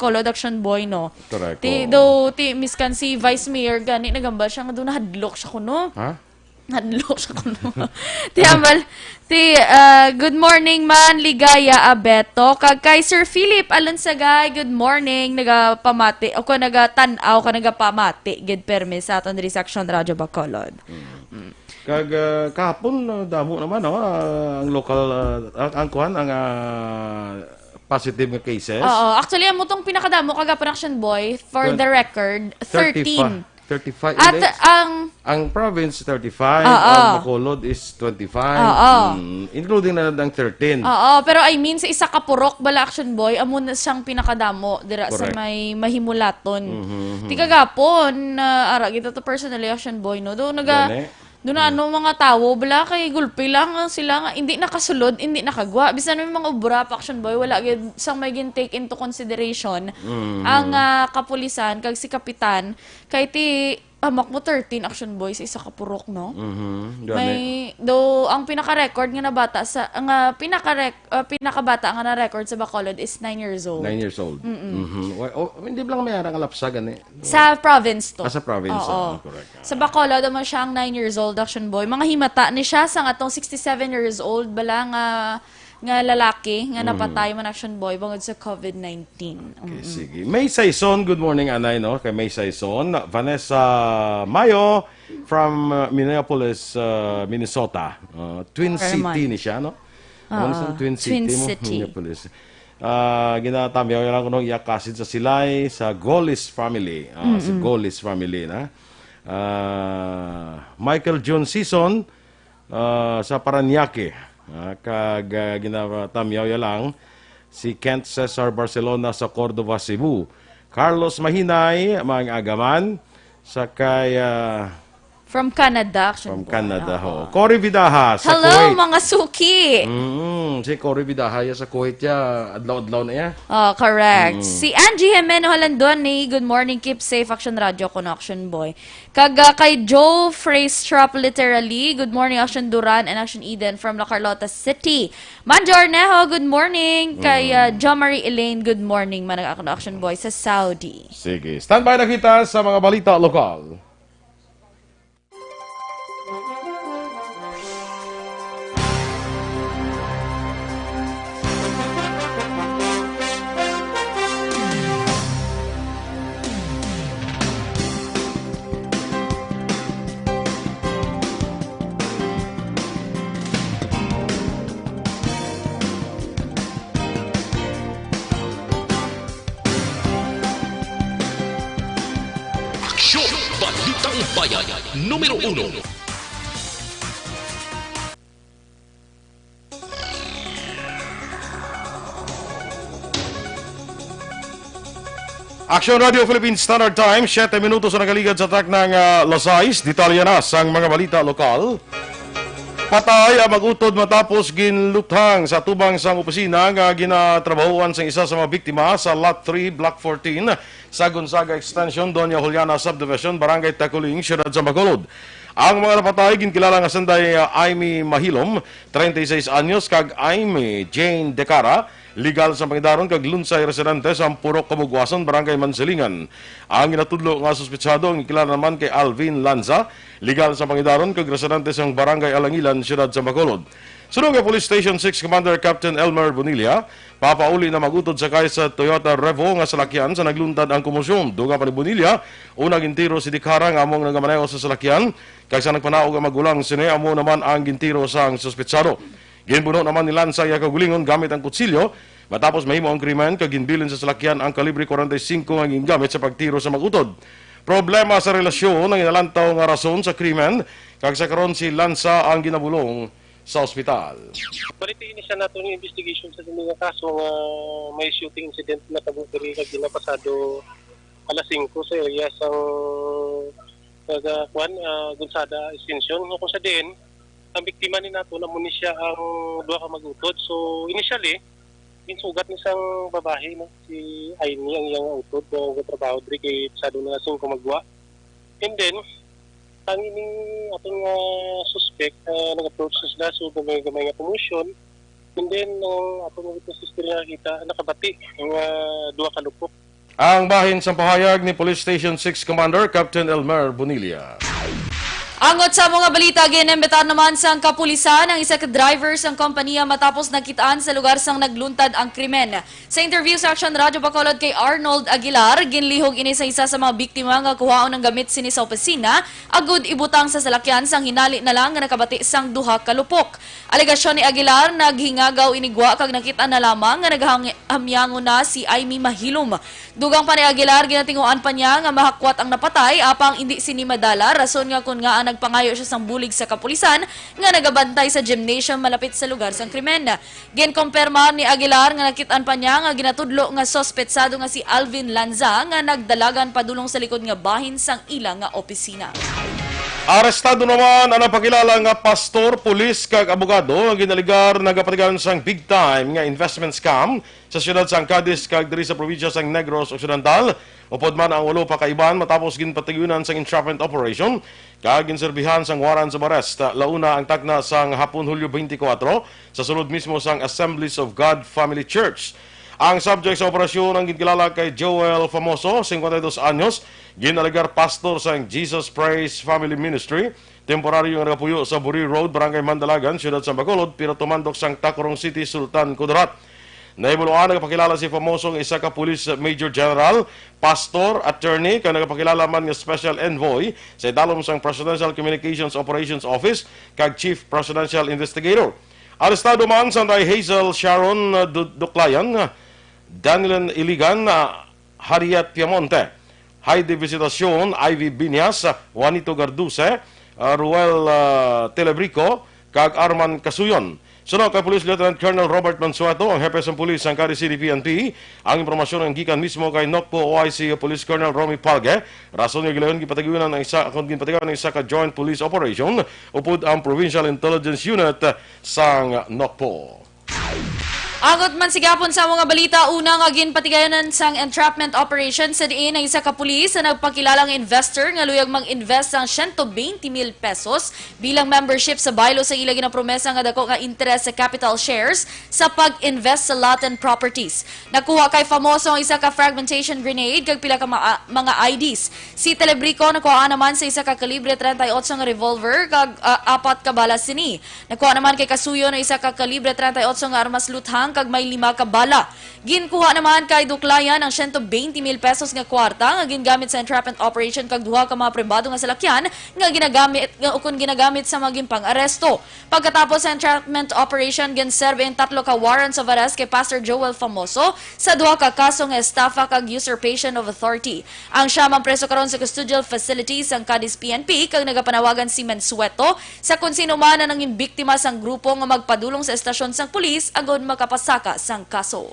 Bacolod Action Boy, no? Correct. Ti miskan si Vice Mayor gani nagambal siya nga doon nahadlok siya kuno. Ha? Hadlok siya kuno. Good morning man, ligaya abeto. Kag kay Sir Philip Alonsagay, good morning. Nagapamati o ko nagatanaw ka nagapamati gid permis sa aton diri sa Action Radio Bacolod. Kag kahapon damo naman ang local ang kuan ang positive nga cases. Oo, actually amo tong pinakadamo kagapon Action Boy for the record 13. 35 At index. Ang province 35, ang Bacolod is 25, including na ang 13. Oo, pero I mean sa isa ka purok bala Action Boy amo na siyang pinakadamo dira sa may mahimulaton. Ti kagapon ara kita to personally Action Boy no. Doon na mga tao, bala kay gulpi lang sila nga, hindi nakasulod, hindi nakagwa. Bisan may mga ubra pa Action Boy, wala sang may take into consideration ang kapulisan, kag si Kapitan, kay ti amak mo 13 Action Boy sa isa ka purok, no? May, ang pinaka-record nga na bata, ang pinakabata nga na record sa Bacolod is 9 years old. 9 years old. Hindi lang may arang alapsagan eh. Sa province to. Sa province, correct. Sa Bacolod naman siya ang 9 years old Action Boy. Mga himata ni siya sa atong 67 years old bala nga lalaki nga napatay man Action Boy bangod sa COVID-19. Okay, sige. May Saison, good morning Anay, no? Kay May Saison. Vanessa Mayo from Minneapolis, Minnesota. Twin City ni siya, no? Twin City. Minneapolis. Ginatamyaw lang ko nung iyakasid sa Silay sa Golis family. Sa Golis family, na? Michael John Season sa Paranaque. Kag ginatamyaw lang si Kent Cesar Barcelona sa Cordova, Cebu. Carlos Mahinay, mga agaman, sa kay from Canada, Action From Canada, ho. Cory Vidaha sa Hello, Kuwait. mga suki! Si Cory Vidaha sa Kuwait ya, adlaw-adlaw na ya. Oh, correct. Si Angie Jimeno Holandoni, good morning, keep safe, Action Radio, kono Action Boy. Kay Joe Freystrap, literally, good morning, Action Duran and Action Eden from La Carlota City. Manjo Arnejo, good morning. Kay Jo Marie Elaine, good morning, manag ako Action Boy sa Saudi. Sige, standby na kita sa mga balita lokal. Balitang Bayan, numero 1. Action Radio Philippine Standard Time, 7 minutos na nakaligad sa track ng Lasais. Detalya na sa mga balita lokal. Patay ang mag-utod matapos ginluthang sa tubang sang opisina nga ginatrabahuan sa isa sa mga biktima sa Lot 3, Block 14 sa Gonzaga Extension, Doña Juliana Subdivision, Barangay Taculing, Siyudad sa Bacolod. Ang mga napatay ginkilala nga sanday Amy Mahilom, 36 anyos, kag Amy Jane Decara, legal sa Pangidaron, kag Lunsay residente sa Purok Kamugwason, Barangay Mansilingan. Ang ginatudlo nga suspetsado ang kilala naman kay Alvin Lanza, legal sa Pangidaron, kag residente sa Barangay Alangilan, Siyudad sa Bacolod. Sunod nga Police Station 6 Commander Captain Elmer Bonilla, papauli na magutod sakay sa Toyota Revo nga salakyan sa nagluntad ang komosyon. Duga pa ni Bonilla, unang gintiro si Dikara nga among nagamaneho sa salakyan, kag sa nagpanaog ang magulang sine amo naman ang gintiro sa ang suspetsado. Ginbuno naman ni Lanza iya kagulingon gamit ang kutsilyo, matapos mahimo ang krimen kag ginbilin sa salakyan ang kalibre 45 nga gingamit sa pagtiro sa magutod. Problema sa relasyon ang inalantaw nga rason sa krimen, kag sa karon si Lanza ang ginabulong sa ospital. Balitiin siya nato ng investigation sa mga kaso nga may shooting incident na kabutiri kag ginapasado alas 5 sa area sa Gonzaga Extension. Kung sa din, ang biktima ni nato namon ni siya ang duha ka magutod. So initially, insugat ni sang babae, no? Si Amy ang iyang utod nga trabaho diri kay pasado na 5 magwa. And then ang ining atong suspect nag-approach na sila, so gamay nga promotion, and then atong mga sister nga kita nakabati ang duha ka lupok Ang bahin sa pahayag ni Police Station 6 Commander Captain Elmer Bonilla. Angot sa mga balita, ginimbitar naman sa kapulisan ang isa ka driver sa kompanya matapos nakitaan sa lugar sang nagluntad ang krimen. Sa interview sa Action Radio Bacolod kay Arnold Aguilar, ginlihog ini sa isa sa mga biktima nga kuhaon ng gamit sini sa opisina, agud ibutang sa salakyan sang hinali na lang nga nakabati sang duha ka lupok. Alegasyon ni Aguilar, naghingagaw inigwa kag nakita na lamang nga naghamyango na si Aimee Mahilom. Dugang pa ni Aguilar, ginatinguan pa niya nga mahakwat ang napatay apang hindi sini madala, rason nga kun nga nagpangayo siya sang bulig sa kapulisan nga nagabantay sa gymnasium malapit sa lugar sang krimen. Ginkompirma ni Aguilar nga nakitaan pa niya nga ginatudlo nga sospetsado nga si Alvin Lanza nga nagdalagan padulong sa likod nga bahin sang ilang nga opisina. Arestado naman ang napakilala nga pastor, pulis kag abogado nga ginaligar nagapatigan sang big time nga investment scam sa siyudad sang Cadiz kag diri sa probinsya sang Negros Occidental. Upod man ang 8 pa kaiban matapos ginpatigunan sang entrapment operation kag ginserbihan sang warrants of arrest. Launa ang takna sang hapon Hulyo 24 sa sulod mismo sang Assemblies of God Family Church. Ang subject sa operasyon ang ginkilala kay Joel Famoso, 52 anyos, ginaligar pastor sa Jesus Praise Family Ministry, temporaryo nga nagapuyo sa Buri Road, Barangay Mandalagan, siyudad sa Bacolod, pero tumandok sang Tacorong City, Sultan Kudarat. Naibuluan nagapakilala si Famoso ng isa ka Police Major General, pastor, attorney, kang nagapakilala man nga Special Envoy sa idalom sang Presidential Communications Operations Office kag Chief Presidential Investigator. Arestado man sa Hazel Sharon Duklayan, Daniel Iligan, Harriet Piamonte, Heidi Visitacion, Ivy Binyas, Juanito Garduse, Ruel Telebrico, kag Arman Casuyon. Sunod kay Police Lieutenant Colonel Robert Mansueto, ang hepe sa pulis ng Cadiz City PNP. Ang impormasyon ang gikan mismo kay NOCPO OIC Police Colonel Romy Palge. Rason nga gilayon gipatagunan ng isa ka joint police operation upod ang Provincial Intelligence Unit sang NOCPO. Agot man sigapon sa mga balita, unang agin patigayanan sang entrapment operation sa diin ng isa ka pulis na nagpakilalang investor nga luyag mang-invest sang 120,000 pesos bilang membership sa baylo sa ila ginapromesa nga dako nga interest sa capital shares sa pag-invest sa Latin properties. Nakuha kay Famoso ang isa ka fragmentation grenade kag pila ka mga IDs. Si Telebrico nakuha naman sa isa ka kalibre 38 nga revolver kag 4 ka bala sini. Nakuha naman kay Kasuyo na isa ka kalibre 38 nga armas luthang kag may 5 ka bala. Ginkuha naman kay Duklayan ang 120,000 pesos nga kwarta nga gingamit sa entrapment operation kag duha ka mga pribado nga salakyan nga ginagamit sa maging pang-aresto. Pagkatapos sa entrapment operation, ginserve ang 3 ka warrants of arrest kay Pastor Joel Famoso sa duha ka kaso nga estafa kag usurpation of authority. Ang siya man preso karon sa custodial facilities ang Cadiz PNP kag nagapanawagan si Mansueto sa kung sino man na nanging biktima sang grupo nga magpadulong sa estasyon sang pulis agod makapasaka sang kaso.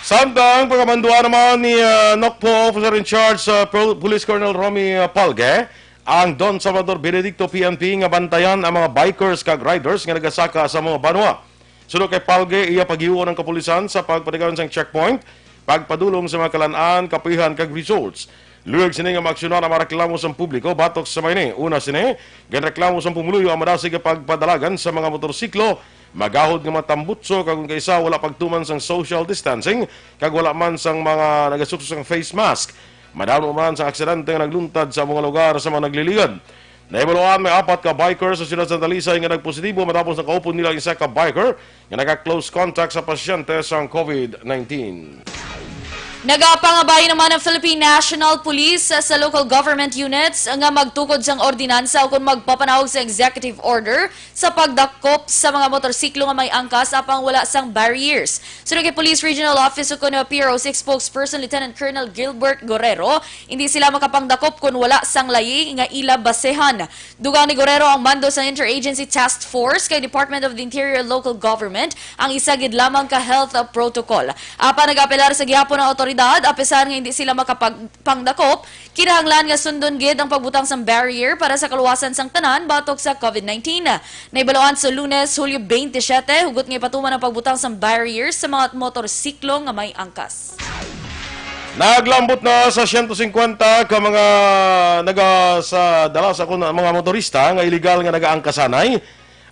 Samtang pagkamanduan naman ni NOCPO Officer in Charge Police Colonel Romy Palge, ang Don Salvador Benedicto PNP nga bantayan ang mga bikers kag riders nga nagasaka sa mga banwa. Sunod kay Palge, iya paghiuon ng kapulisan sa pagpatigayon sang checkpoint, pagpadulong sa mga kalan-an, kapihan kag results. Luyag sini nga maaksyonan ang mga reklamo sa publiko batok sa mayni. Una sini, ganreklamo sa pumuluyo ang madasig pagpadalagan sa mga motorsiklo, magahod nga matambutso kag kung kaysa wala pagtuman sang social distancing kag wala man sang mga nagasukso sang face mask. Madamo man sang aksidente nga nagluntad sa mga lugar sa mga nagliligad. Naibaluan may 4 ka bikers sa siyudad Santa Lisay nga nagpositibo matapos nakaupon nila isa ka biker nga naka-close contact sa pasyente sang COVID-19. Nagapangabay naman ang Philippine National Police sa local government units nga magtukod sang ordinansa o kung magpapanahog sa executive order sa pagdakop sa mga motorsiklo nga may angkas apang wala sang barriers. Sunod kay Police Regional Office o kung PRO6 spokesperson Lieutenant Colonel Gilbert Guerrero, hindi sila makapangdakop kung wala sang layi nga ila basehan. Dugang ni Guerrero ang mando sa Interagency Task Force kay Department of the Interior Local Government ang isagid lamang ka health protocol. Apa nag-apelar sa gihapon ng otoridad apesar nga hindi sila makapangdakop, kinahanglan nga sundon gid ang pagbutang sang barrier para sa kaluwasan sang tanan batok sa COVID-19. Naibaluan sa Lunes, Hulyo 27, hugot nga ipatuman ang pagbutang sang barrier sa mga motorsiklo nga may angkas. Naglambot na sa 150 ka mga sa dalas ako na mga motorista nga illegal nga nagaangkasanay.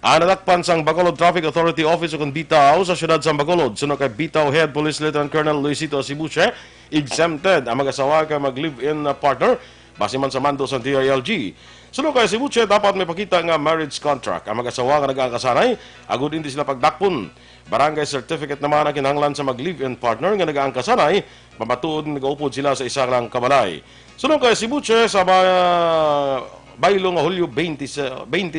Natakpan sang Bacolod Traffic Authority Office kung bitaw sa siyudad sa Bacolod. Sunod kay bitaw Head Police Lieutenant Colonel Luisito Asibuche, exempted ang mag-asawa kay mag-live-in partner base man sa mando sa DILG. Sunod kay Asibuche, dapat may pakita nga marriage contract. Ang mag-asawa nga nag-aangkasanay, agud hindi sila pagdakpon. Barangay certificate naman ang kinahanglan sa mag-live-in partner nga nag-aangkasanay, mapatuod nag-upod sila sa isa lang kabalay. Sunod kay Asibuche, sa baylo nga Hulyo 20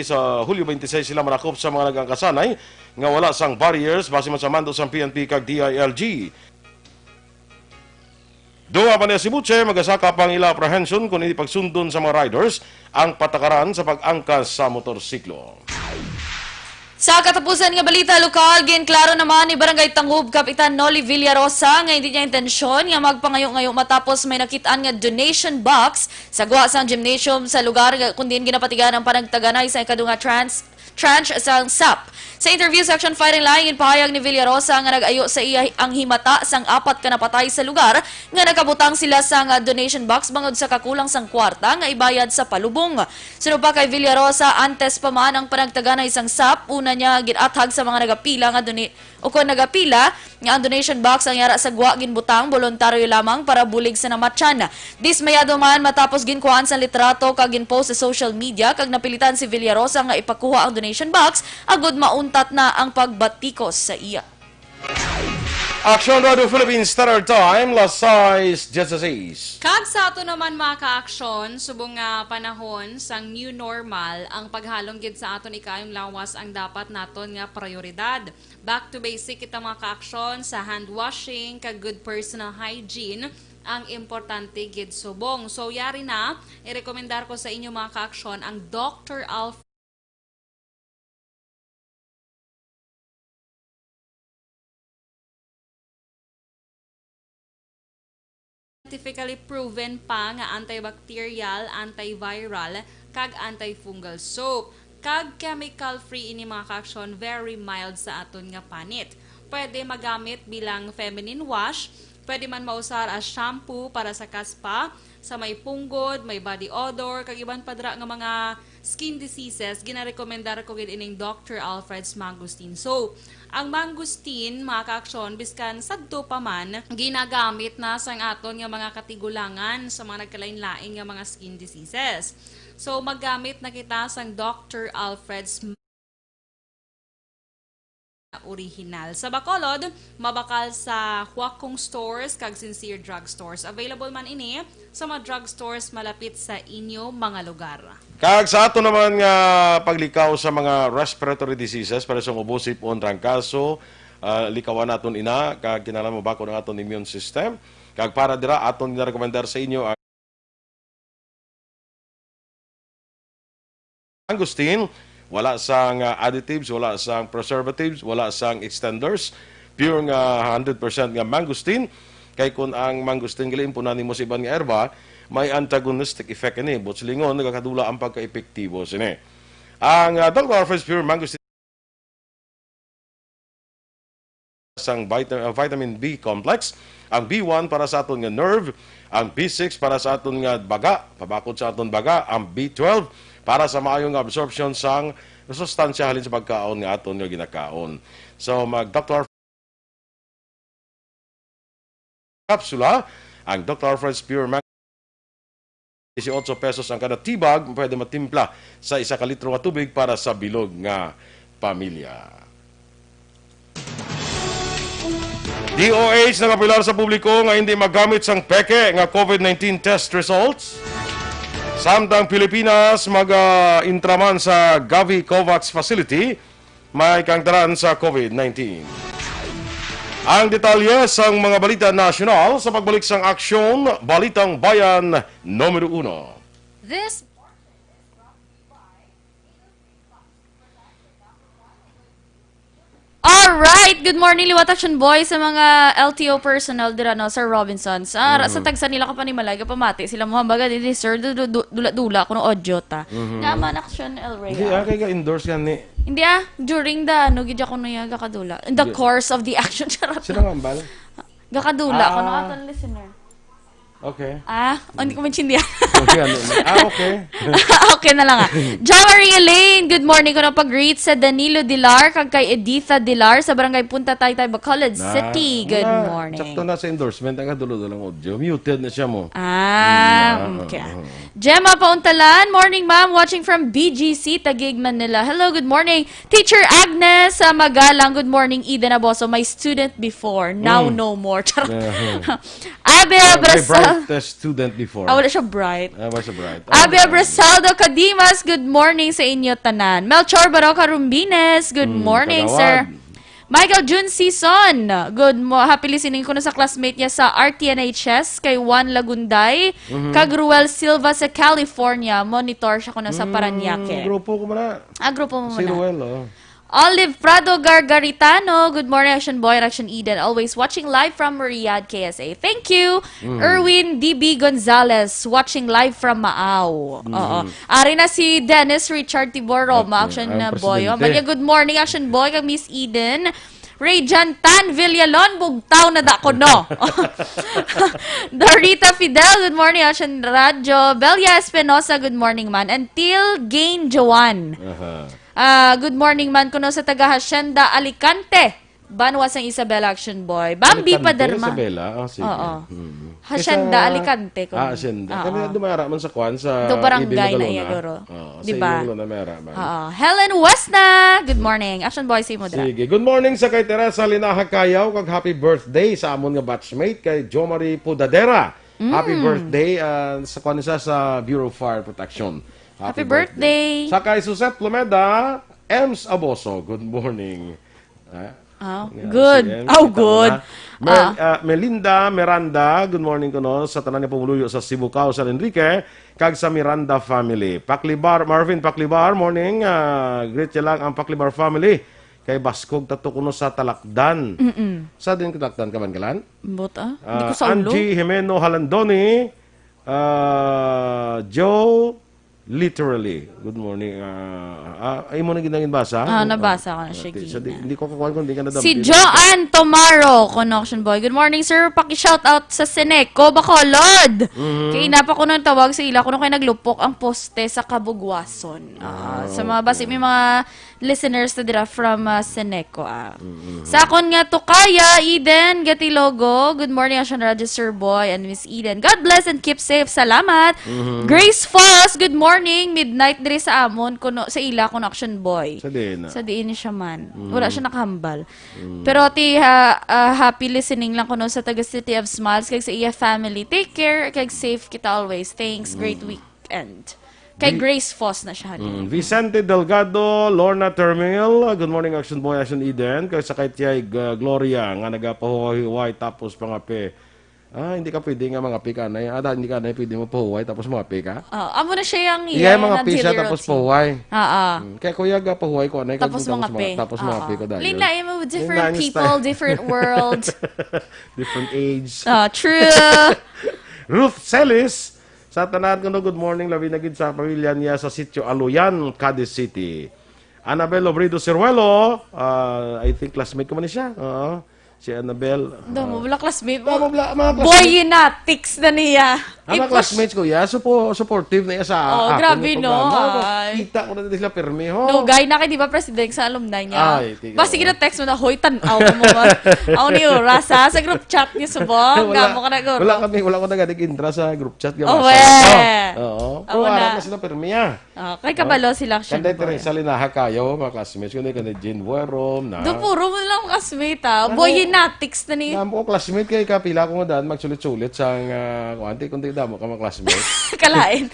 sa Hulyo 26 sila manakop sa mga nagangkasanay nga wala sang barriers base man sa mando sa PNP kag DILG. Duha pa niya si Buche, magasaka pang ila apprehension kung hindi pagsundon sa mga riders ang patakaran sa pag-angkas sa motorsiklo. Sa katapusan nga balita lokal, ginklaro naman ni Barangay Tangub Kapitan Noli Villarosa nga hindi niya intensyon nga magpangayo-ngayo matapos may nakitaan nga donation box sa guwa sang gymnasium sa lugar kundi ginapatigan ang panagtaganay sa ikadunga tranche sa SAP. Sa interview section firing line, ginpahayag ni Villarosa nga nag-ayo sa iya ang himata sang 4 ka napatay sa lugar nga nakabutang sila sa donation box bangod sa kakulang sang kwarta nga ibayad sa palubong. Sunod pa kay Villarosa, antes pa man ang panagtaganay sang SAP, una niya ginathag sa mga nagapila nga nagapila nga ang donation box ang yara sa guwa ginbutang voluntaryo lamang para bulig sa namatyan. Dismayado man matapos ginkuhaan sa litrato kag ginpost sa social media kag napilitan si Villarosa nga ipakuha ang donation box agud mauntat na ang pagbatikos sa iya. Action Radio Philippines Standard Time, las 6:16. Kag sa ato naman mga ka-aksyon, subong nga panahon sang new normal, ang paghalong gid sa aton ikayong lawas ang dapat naton nga prioridad. Back to basic kita mga ka-aksyon sa hand washing kag good personal hygiene ang importante gid subong. So yari na, irekomendar ko sa inyo mga ka-aksyon ang Dr. Alfred scientifically proven pa nga antibacterial, antiviral, kag antifungal soap. Kag chemical-free ini mga ka-aksyon, very mild sa aton nga panit. Pwede magamit bilang feminine wash, pwede man mausar as shampoo para sa kaspa, sa may punggod, may body odor, kag iban padra nga mga skin diseases, ginarekomendar ko gid ining Dr. Alfred's Mangosteen Soap. Ang mangosteen, mga ka-aksyon, biskan sadto pa man, ginagamit na sang aton nga mga katigulangan sa mga nagkalain-lain nga mga skin diseases. So, maggamit na kita sang Dr. Alfred's original. Sa Bacolod, mabakal sa Huakong Stores kag Sincere Drug Stores. Available man ini sa mga drug stores malapit sa inyo mga lugar. Kag sa ato naman nga paglikaw sa mga respiratory diseases para sa ubosip on trangkaso, likawan naton ina kag kinahanglan mo bako ng aton immune system. Kag para dira aton ginarekomendar sa inyo ang mangosteen. Wala sang additives, wala sang preservatives, wala sang extenders. Pure nga 100% nga mangosteen. Kay kung ang mangosteen giliin po mo sa ibang nga erba, may antagonistic effect ini. Botslingon, nagkakadula ang pagka-epektibo sini. Ang Dr. Alfred's Pure Mangosteen sang vitamin B complex, ang B1 para sa aton nga nerve, ang B6 para sa aton nga baga, pabakod sa aton baga, ang B12 para sa maayong absorption sang sustansya halin sa pagkaon nga aton nga ginakaon. So mag-Dr. Kapsula, ang Dr. Alfred's Pure Mangosteen 18 pesos ang kada tibag, pwede matimpla sa 1 ka litro nga tubig para sa bilog nga pamilya. DOH nagapilar sa publiko nga hindi magamit sang peke nga COVID-19 test results. Samtang Pilipinas mag-intraman sa Gavi COVAX facility, may kangtaran sa COVID-19. Ang detalye sang mga balita nasyonal sa pagbalik sang aksyon, Balitang Bayan numero 1. This Alright! Good morning, Liwat Action Boy, sa mga LTO personnel dira no, Sir Robinsons. Sa tagsa nila ka pa ni Malay, kapamati sila mo hambaga din, Sir, dula-dula, kuno audio ta. Naman action, El Rey. Hindi, kaya ka-endorse yan ni. Hindi during the, gidya ko na gakadula. In the course of the action, charot. Sino nga ang bal? Gakadula, kuno aton listener. Okay. Hindi ko maintindihan. Okay, okay. Okay na lang Jo Marie Elaine, good morning ko na pag-greet sa Danilo Dilar, kag kay Editha Dilar sa Barangay Punta Taytay, Bacolod City. Good morning. Sakto na sa endorsement. Ang kadulo-dulo lang audio. Muted na siya mo. Okay. Gemma Pauntalan, morning ma'am, watching from BGC, Taguig, Manila. Hello, good morning. Teacher Agnes Magalang, good morning. Eden Aboso, my student before, now no more. Abe My Abrasal. brightest student before. Wala siya bright. Was a bright. Abe Abrasaldo Cadimas, good morning sa inyo tanan. Melchor Baroca Rumbines, good morning, Tagawad. sir. Michael June Season, happy listening ko na sa classmate niya sa RTNHS, kay Juan Lagunday, kag Ruel Silva sa California, monitor siya ko na sa Paranaque. Grupo ko muna. Grupo mo Si muna. Ruel, oh. Olive Prado Gargaritano, good morning, Action Boy, Action Eden, always watching live from Riyadh, KSA. Thank you. Erwin DB Gonzalez, watching live from Maaw. Oo. Ari na si Dennis Richard Tiboro, Action ang Boy. presidente. Malia, good morning, Action Boy, kag Miss Eden. Ray Jantan Villalon, bugtaw na dako, no? Dorita Fidel, good morning, Action Radyo. Belia Espinosa, good morning, man. Until Gain Joan. Good morning man kuno sa taga Hacienda Alicante. Banwas ang Isabela Action Boy. Bambi Alicante, Paderma. Isabela, sige. Oo. Hacienda Alicante kuno. Hacienda. Kami dumara man sa kwan sa Do barangay na Ibig iya guro. Sa Diba? Ibig na mera man. Helen Westna. Good morning. Action Boy si Mudra. Sige. Good morning sa kay Teresa Linaha Kayaw kag happy birthday sa amon nga batchmate kay Jo Marie Pudadera. Happy birthday sa kwan siya sa Bureau of Fire Protection. Happy birthday. Sa kay Suset Plumeda, Ems Aboso. Good morning. Good. Si Ems, Oh, kita mo good. na. Melinda Miranda, good morning ko no, sa tanan ni pumuluyo sa Sibukao, San Enrique, kag sa Miranda family. Paklibar, Marvin Paklibar, morning. Greet ya lang ang Paklibar family. Kay Baskog tato kuno sa Talakdan. Sa din Talakdan ka man kalan? Buta. Hindi ko sa ulo. Angie Jimeno Halandoni, Joe Literally. Good morning. Ay mo na ginangin basa? Nabasa ko na siya. Hindi ko kakuha kung hindi ka nadampi. Si Joanne Tomaro, Connection Boy. Good morning, sir. Paki-shoutout sa Seneco, Bacolod. Kaya inapa ko nang tawag sa ila. Kuno kayo naglupok ang poste sa Kabugwason. Sa mga basi, may mga listeners na dira from Seneco. Sa akon nga to kaya, Eden Gatilogo. Good morning, Asian Radio Sir Boy and Miss Eden. God bless and keep safe. Salamat. Grace Foss, good morning. Midnight diri sa amon kuno sa ila kuno Action Boy. Sa din. Sa diin siya man. Wala siya nakahambal. Pero happy listening lang kuno sa taga City of Smiles kag sa iya family. Take care kag safe kita always. Thanks. Great weekend. Kay Grace Foss na siya. Vicente Delgado, Lorna Termil, good morning Action Boy, Action Eden. Kay sa kay Tiyay Gloria nga nagapahuhay tapos pangape. Hindi ka pwede nga mga pika na. Hindi ka na pwede mo pahuway tapos mga pika. Amo na siya yung Iya mga pisa tapos pahuway. Oo. Kaya kuya ga pahuway ko anay Tapos mga pe. tapos mga pika dahil. Lina, mo different Lina, people, style. different world. Different age. True. Ruth Celis, sa tanan ko no, good morning, labi na gid sa pamilya niya sa sitio Aloyan, Cadiz City. Annabel Obrido Ciruelo, I think classmate ko man siya. Si Annabel. Mo, wala classmate mo. Mga classmate. Boy, Natix na niya. Ang mga classmates ko, supportive na iya sa Oh, ako grabe, ng no? programa. Ay. Kita ko na din sila permi, ho. No, guy na kay di ba president sa alumni niya? Ay, tingnan Basta mo. text mo na, hoy, tanaw mo ba? Ako ni Oras, ha? Sa group chat niya, subong. Gamo ka na, guro. wala ko nagadig-intra sa group chat. Oh, Oo. Pero Amo na. harap na sila permi, ha. Kay kabalo sila action Kanday boy. Teresa Linaha kayo, mga classmates ko, kanday Jean Buerom, na. Do puro mo lang classmate, ha? Boy, Natix na ni... Namo ko classmate kay kapila ko nga daan magsulit-sulit sa kuanti kundi damo ka mga classmate. Kalain.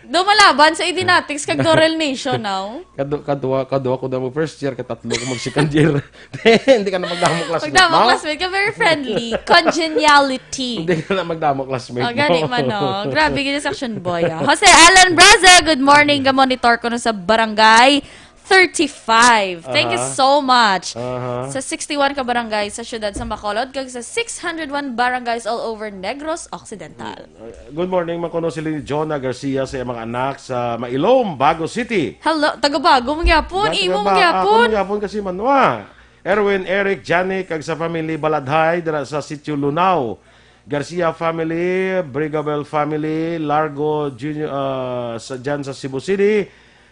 Do malaban sa Idinatics kag Dorel Nation now. Kadua ko damo first year, katatlo ko mag second year. Hindi ka na magdamo classmate. Pagdamo no? classmate ka, very friendly. Congeniality. Hindi ka na magdamo classmate. Gani man, no? Grabe, gini sa action boy, ha? Jose Alan Braza, good morning. Ga-monitor ko na sa barangay 35. Thank you so much. Sa 61 ka barangay sa syudad sa Bacolod, kag sa 601 barangays all over Negros Occidental. Good morning, makuno sila ni Jonah Garcia sa iyang mga anak sa Mailom, Bago City. Hello, taga-bago mong yapon, imo mong yapon. Ako yapon kasi manwa. Erwin, Eric, Janik, kag sa family Baladhay dira sa Sitio Lunao. Garcia family, Brigabel family, Largo Junior, dyan sa Cebu City.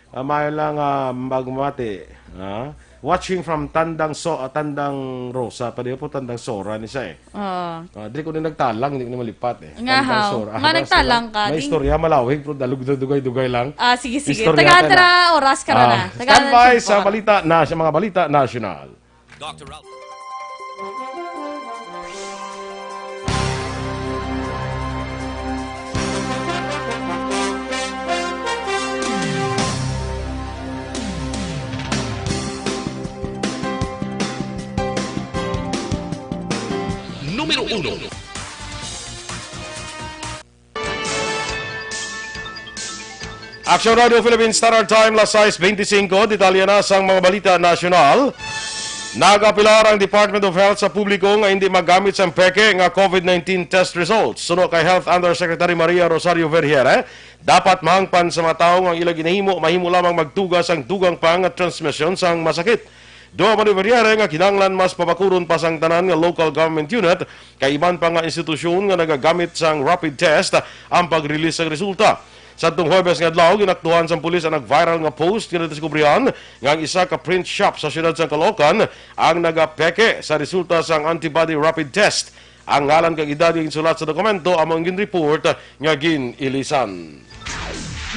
May lang magmati. Watching from Tandang Rosa. Pwede po Tandang Sora ni siya Di ko na nagtalang, hindi ko na malipat Nga Tandang how? Sora. Nga nagtalang ka. May istorya malawig, pero dugay-dugay lang. Sige. Istorya Tagaan ka na. tara, oras ka na. Standby sa mga balita national. Dr. Ralph. Número 1. Action Radio Philippines Standard Time, las 6:25, detalye na sa mga balita nasyonal. Nagapilar ang Department of Health sa publiko nga hindi magamit sa peke nga COVID-19 test results. Suno kay Health Undersecretary Maria Rosario Vergere, dapat mahangpan sa mga tao ang ilang mahimo lamang magtugas ang dugang pang at transmission sang masakit. Doa man ni Vergere nga kinanglan mas pabakuron pa sang tanan nga local government unit kay iban pa nga institusyon nga nagagamit sang rapid test ang pag-release ng resulta. Sa itong Huwebes nga adlaw, ginaktuhan sa pulis ang nag-viral nga post nga nadiskubrihan nga ang isa ka print shop sa siyudad sa Caloocan ang nagapeke sa resulta sang antibody rapid test. Ang ngalan kag edad nga ginsulat sa dokumento among gin-report nga gin-ilisan.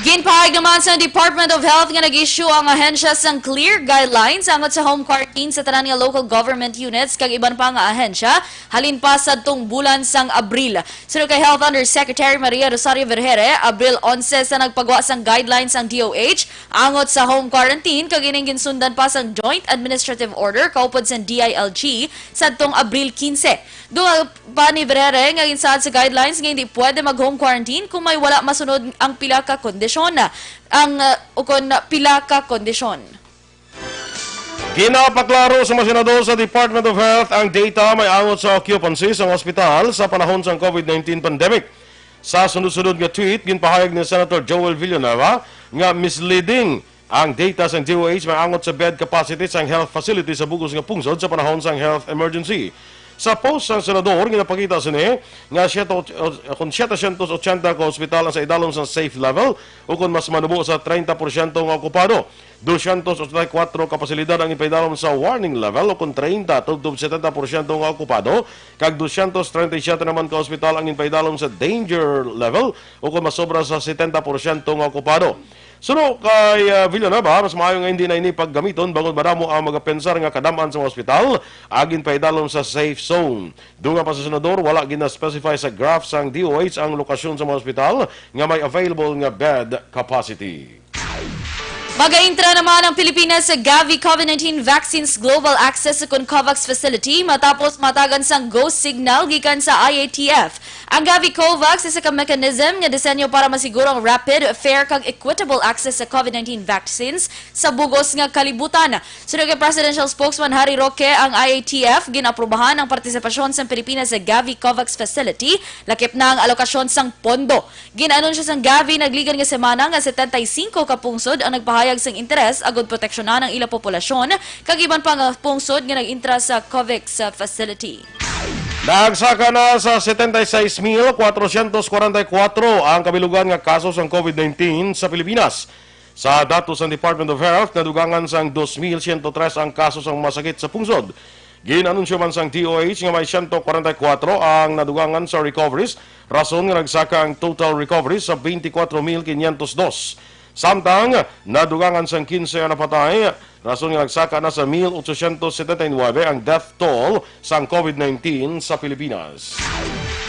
Ginpahayag naman sa Department of Health nga nag-issue ang ahensya sang clear guidelines angot sa home quarantine sa tanan nga local government units kag iban pa nga ahensya halin pa sadtong bulan sang Abril. Sunod kay Health Undersecretary Maria Rosario Vergere, Abril 11 sa nagpagawa sang guidelines ang DOH angot sa home quarantine kag ining ginsundan pa sang Joint Administrative Order kaupod sa DILG sadtong Abril 15. Doon pa ni Vergere nga ginsaad sa guidelines nga hindi pwede mag-home quarantine kung may wala masunod ang pila ka kondisyon pila ka kondisyon. Ginapaklaro sa mga senador sa Department of Health ang data may angot sa occupancy sa ospital sa panahon sa COVID-19 pandemic. Sa sunod-sunod nga tweet, ginpahayag ni Senator Joel Villanueva nga misleading ang data sa DOH may angot sa bed capacity sa health facility sa bugos nga pungsod sa panahon sa health emergency. Sa post ng senador, ginapakita sa niya nga 780 ka ospital ang sa idalom sa safe level o kung mas manubo sa 30% nga okupado. 284 ka pasilidad ang ipaidalom sa warning level o kung 30 tugtog 70% nga okupado. Kag 237 naman ka ospital ang ipaidalom sa danger level o kung mas sobra sa 70% nga okupado. Suno kay Villanueva, mas maayo nga hindi na ini paggamiton bangod madamo ang magapensar nga kadaman sa ospital agin paidalom sa safe zone. Dunga pa sa senador, wala gina-specify sa graph sang DOH ang lokasyon sa mga ospital nga may available nga bed capacity. Mag-aintra naman ang Pilipinas sa Gavi COVID-19 Vaccines Global Access sa COVAX Facility matapos matagan sang go signal gikan sa IATF. Ang Gavi COVAX isa ka mechanism nga disenyo para masiguro ang rapid, fair kag equitable access sa COVID-19 vaccines sa bugos nga kalibutan. Sunod kay Presidential Spokesman Harry Roque, ang IATF ginaprubahan ang partisipasyon sa Pilipinas sa Gavi COVAX Facility, lakip na ang alokasyon sang pondo. Ginanunsyo sang Gavi nagligan nga semana nga 75 ka pungsod ang nagpahayag sang interes agud proteksyonan ang ila populasyon kag iban pa nga pungsod nga nag-intra sa COVAX facility. Nagsaka na sa 76,444 ang kabilugan nga kaso ng COVID-19 sa Pilipinas. Sa datos ng Department of Health, nadugangan sang 2,103 ang kaso ng masakit sa pungsod. Ginanunsyo man sang DOH nga may 144 ang nadugangan sa recoveries, rason nga nagsaka ang total recoveries sa 24,502. Samtang nadugangan sang 15 na patay, rason nga nagsaka na sa 1,879 ang death toll sang COVID-19 sa Pilipinas.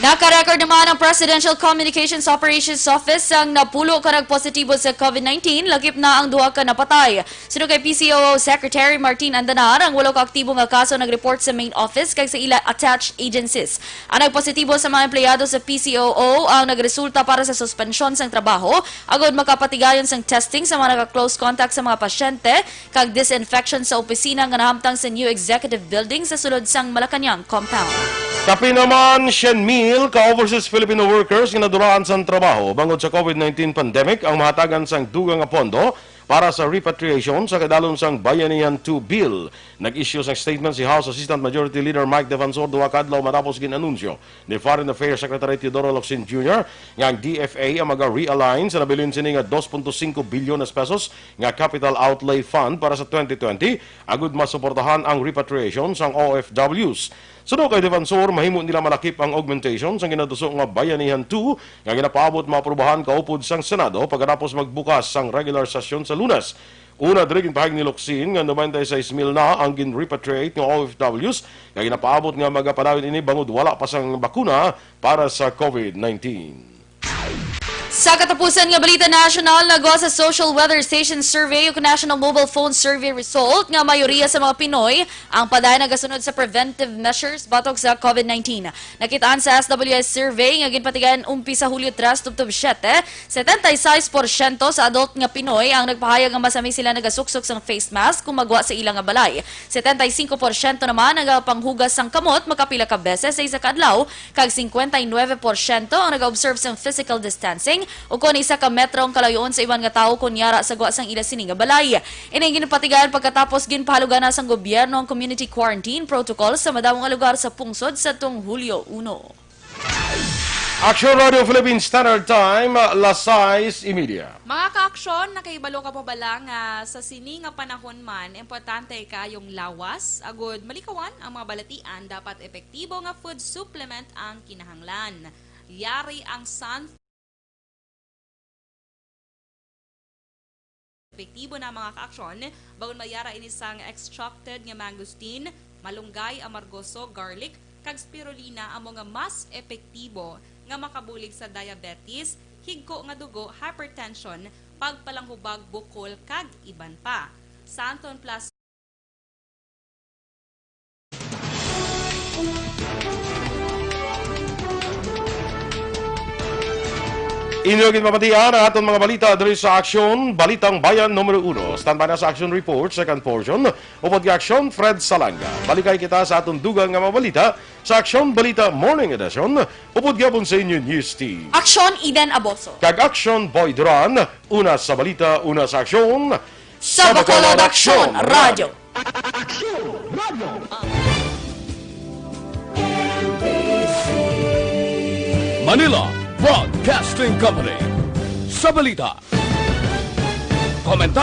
Naka-record naman ang Presidential Communications Operations Office ang napulo ka nagpositibo sa COVID-19, lagip na ang duha ka napatay. Sunod kay PCOO Secretary Martin Andanar, ang walo ka aktibo nga kaso nag-report sa main office kay sa ila attached agencies. Ang nagpositibo sa mga empleyado sa PCOO ang nagresulta para sa suspensyon sang trabaho, agod makapatigayon sang testing sa mga naka-close contact sa mga pasyente, kag disinfection sa opisina nga nahamtang sa new executive building sa sulod sang Malacañang compound. Kapi naman 100,000 ka-overseas Filipino workers nga naduraan sa trabaho bangod sa COVID-19 pandemic ang mahatagan sang dugang nga pondo para sa repatriation sa kadalom sang Bayanihan 2 Bill. Nag-issue sang statement si House Assistant Majority Leader Mike Defensor duha ka adlaw matapos ginanunsyo ni Foreign Affairs Secretary Teodoro Locsin Jr. nga ang DFA ang mag-realign sa nabilin sini nga 2.5 bilyon pesos nga capital outlay fund para sa 2020 agud masuportahan ang repatriation sang OFWs. Suno kay Defensor, mahimo nila malakip ang augmentation sang ginaduso nga Bayanihan 2 nga ginapaabot maaprubahan kaupod sang Senado pagkatapos magbukas sang regular session sa Lunes. Una diri pahig ni Locsin nga 96 mil na ang gin-repatriate nga OFWs nga ginapaabot nga magapanawin ini bangod wala pa sang bakuna para sa COVID-19. Sa katapusan nga balita national, nagawa sa Social Weather Station Survey ug National Mobile Phone Survey result nga mayoriya sa mga Pinoy ang paday nagasunod sa preventive measures batok sa COVID-19. Nakitaan sa SWS survey nga ginpatigan umpi sa Hulyo 3 tubtob 7, 76% sa adult nga Pinoy ang nagpahayag nga masami sila nagasuksok sang face mask kung magwa sa ilang nga balay. 75% naman nagapanghugas sang kamot makapila ka beses sa isa ka adlaw, kag 59% ang nag-observe sang physical distancing o kung isa ka metrong kalayoon sa iban nga tawo kunyara sa gwa sang ila sini nga balay. Ining ginpatigaan pagkatapos ginpahalugan na sang gobyerno ang community quarantine protocol sa madamong nga lugar sa pungsod sa tung Hulyo 1. Action Radio Philippines Standard Time, Las 6:30. Mga ka-aksyon, nakaibalo ka pa ba lang sa sini nga panahon man, importante kayong lawas, agod malikawan ang mga balatian, dapat epektibo nga food supplement ang kinahanglan. Yari ang sun epektibo na mga ka-aksyon, bagon mayara ini sang extracted nga mangosteen, malunggay, amargoso, garlic, kag spirulina ang mga mas epektibo nga makabulig sa diabetes, higko nga dugo, hypertension, pagpalanghubag, bukol, kag iban pa. Sa Anton Plus Inyogin mapatiyan ang atong mga balita diri sa Aksyon, Balitang Bayan numero 1. Standby na sa Action Report, second portion. Upod ka Aksyon, Fred Salanga. Balikay kita sa atong dugang nga mga balita sa Aksyon Balita Morning Edition. Upod ka po sa inyo News Team. Aksyon Eden Aboso. Kag Action Boy Duran, una sa balita, una sa Aksyon. Sa Bacolod Aksyon Radio. Manila Broadcasting Company. Sa balita. Komentar.